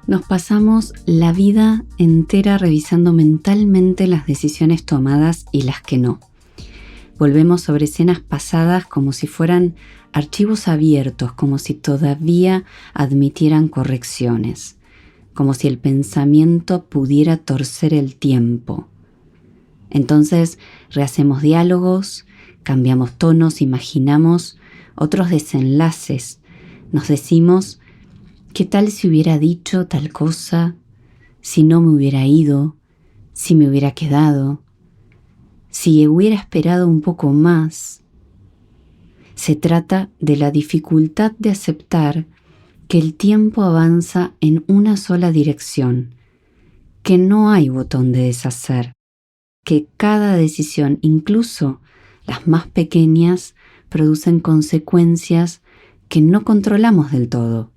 Nos pasamos la vida entera revisando mentalmente las decisiones tomadas y las que no. Volvemos sobre escenas pasadas como si fueran archivos abiertos, como si todavía admitieran correcciones, como si el pensamiento pudiera torcer el tiempo. Entonces rehacemos diálogos, cambiamos tonos, imaginamos otros desenlaces, nos decimos: ¿qué tal si hubiera dicho tal cosa? Si no me hubiera ido, si me hubiera quedado, si hubiera esperado un poco más. Se trata de la dificultad de aceptar que el tiempo avanza en una sola dirección, que no hay botón de deshacer, que cada decisión, incluso las más pequeñas, producen consecuencias que no controlamos del todo.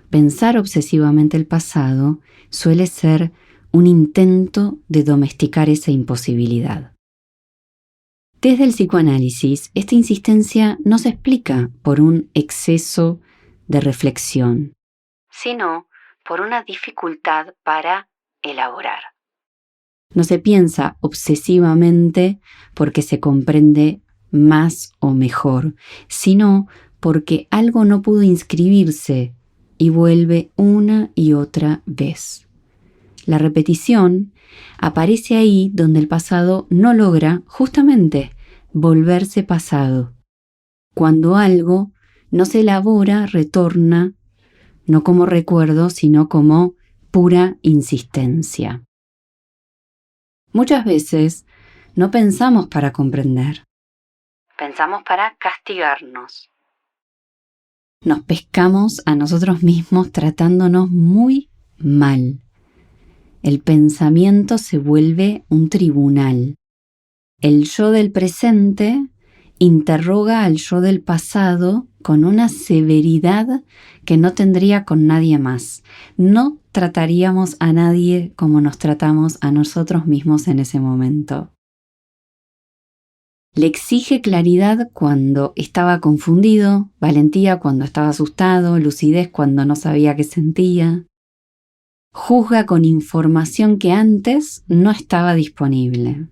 Pensar obsesivamente el pasado suele ser un intento de domesticar esa imposibilidad. Desde el psicoanálisis, esta insistencia no se explica por un exceso de reflexión, sino por una dificultad para elaborar. No se piensa obsesivamente porque se comprende más o mejor, sino porque algo no pudo inscribirse y vuelve una y otra vez. La repetición aparece ahí donde el pasado no logra justamente volverse pasado. Cuando algo no se elabora, retorna, no como recuerdo, sino como pura insistencia. Muchas veces no pensamos para comprender, pensamos para castigarnos. Nos pescamos a nosotros mismos tratándonos muy mal. El pensamiento se vuelve un tribunal. El yo del presente interroga al yo del pasado con una severidad que no tendría con nadie más. No trataríamos a nadie como nos tratamos a nosotros mismos en ese momento. Le exige claridad cuando estaba confundido, valentía cuando estaba asustado, lucidez cuando no sabía qué sentía. Juzga con información que antes no estaba disponible.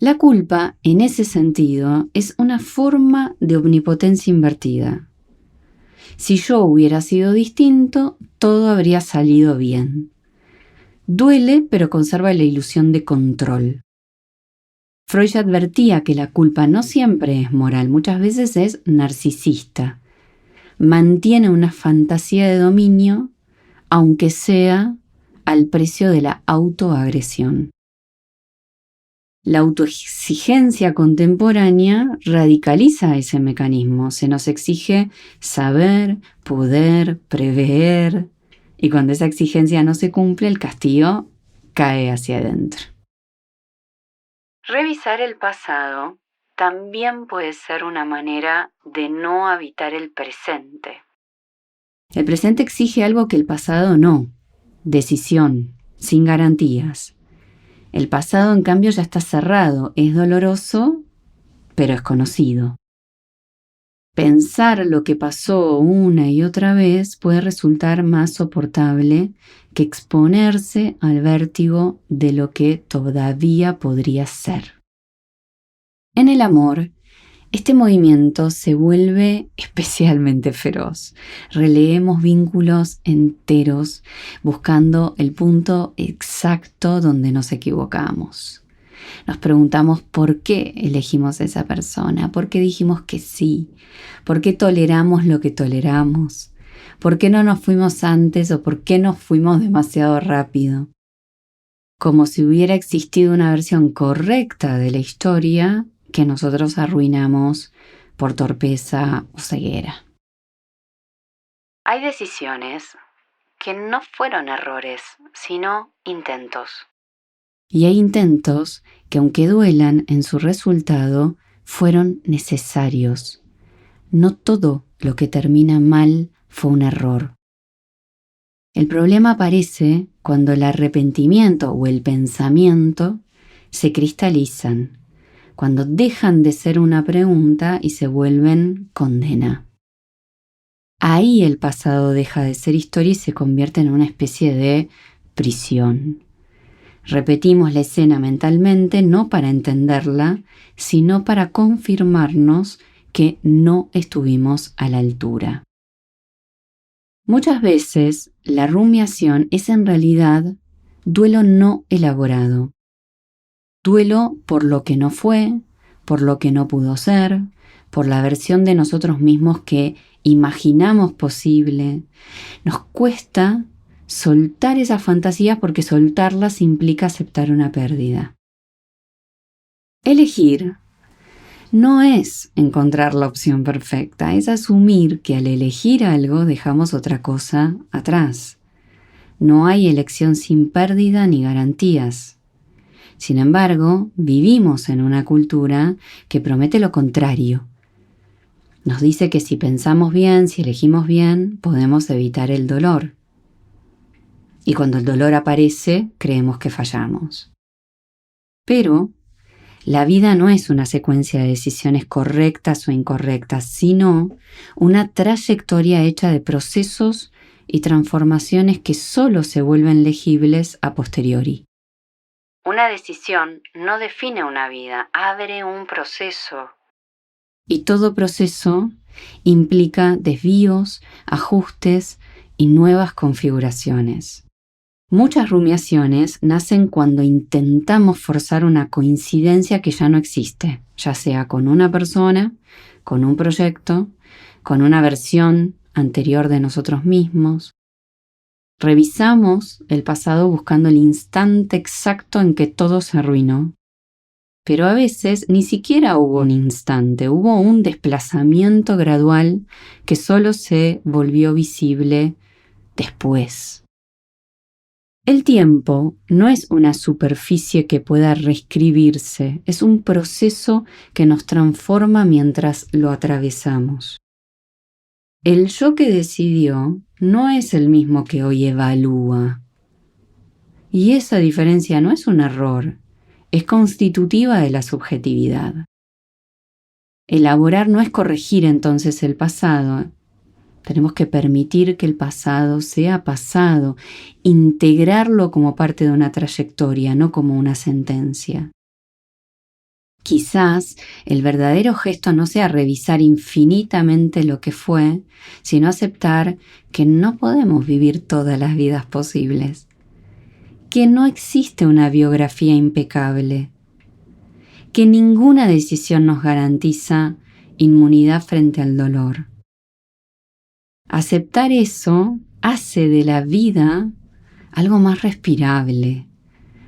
La culpa, en ese sentido, es una forma de omnipotencia invertida. Si yo hubiera sido distinto, todo habría salido bien. Duele, pero conserva la ilusión de control. Freud advertía que la culpa no siempre es moral, muchas veces es narcisista. Mantiene una fantasía de dominio, aunque sea al precio de la autoagresión. La autoexigencia contemporánea radicaliza ese mecanismo. Se nos exige saber, poder, prever, y cuando esa exigencia no se cumple, el castigo cae hacia adentro. Revisar el pasado también puede ser una manera de no habitar el presente. El presente exige algo que el pasado no: decisión, sin garantías. El pasado, en cambio, ya está cerrado, es doloroso, pero es conocido. Pensar lo que pasó una y otra vez puede resultar más soportable que exponerse al vértigo de lo que todavía podría ser. En el amor, este movimiento se vuelve especialmente feroz. Releemos vínculos enteros buscando el punto exacto donde nos equivocamos. Nos preguntamos por qué elegimos a esa persona, por qué dijimos que sí, por qué toleramos lo que toleramos, por qué no nos fuimos antes o por qué nos fuimos demasiado rápido. Como si hubiera existido una versión correcta de la historia que nosotros arruinamos por torpeza o ceguera. Hay decisiones que no fueron errores, sino intentos. Y hay intentos que, aunque duelan en su resultado, fueron necesarios. No todo lo que termina mal fue un error. El problema aparece cuando el arrepentimiento o el pensamiento se cristalizan, cuando dejan de ser una pregunta y se vuelven condena. Ahí el pasado deja de ser historia y se convierte en una especie de prisión. Repetimos la escena mentalmente no para entenderla, sino para confirmarnos que no estuvimos a la altura. Muchas veces la rumiación es en realidad duelo no elaborado. Duelo por lo que no fue, por lo que no pudo ser, por la versión de nosotros mismos que imaginamos posible. Nos cuesta soltar esas fantasías porque soltarlas implica aceptar una pérdida. Elegir no es encontrar la opción perfecta, es asumir que al elegir algo dejamos otra cosa atrás. No hay elección sin pérdida ni garantías. Sin embargo, vivimos en una cultura que promete lo contrario. Nos dice que si pensamos bien, si elegimos bien, podemos evitar el dolor. Y cuando el dolor aparece, creemos que fallamos. Pero la vida no es una secuencia de decisiones correctas o incorrectas, sino una trayectoria hecha de procesos y transformaciones que solo se vuelven legibles a posteriori. Una decisión no define una vida, abre un proceso. Y todo proceso implica desvíos, ajustes y nuevas configuraciones. Muchas rumiaciones nacen cuando intentamos forzar una coincidencia que ya no existe, ya sea con una persona, con un proyecto, con una versión anterior de nosotros mismos. Revisamos el pasado buscando el instante exacto en que todo se arruinó. Pero a veces ni siquiera hubo un instante, hubo un desplazamiento gradual que solo se volvió visible después. El tiempo no es una superficie que pueda reescribirse, es un proceso que nos transforma mientras lo atravesamos. El yo que decidió no es el mismo que hoy evalúa. Y esa diferencia no es un error, es constitutiva de la subjetividad. Elaborar no es corregir entonces el pasado. Tenemos que permitir que el pasado sea pasado, integrarlo como parte de una trayectoria, no como una sentencia. Quizás el verdadero gesto no sea revisar infinitamente lo que fue, sino aceptar que no podemos vivir todas las vidas posibles, que no existe una biografía impecable, que ninguna decisión nos garantiza inmunidad frente al dolor. Aceptar eso hace de la vida algo más respirable,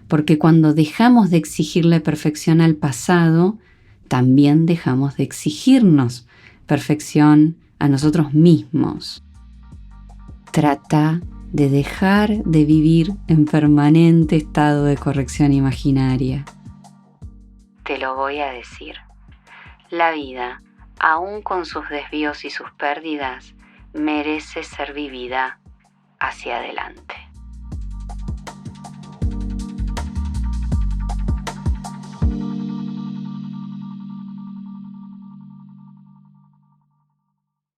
porque cuando dejamos de exigirle perfección al pasado, también dejamos de exigirnos perfección a nosotros mismos. Trata de dejar de vivir en permanente estado de corrección imaginaria. Te lo voy a decir. La vida, aun con sus desvíos y sus pérdidas, merece ser vivida hacia adelante.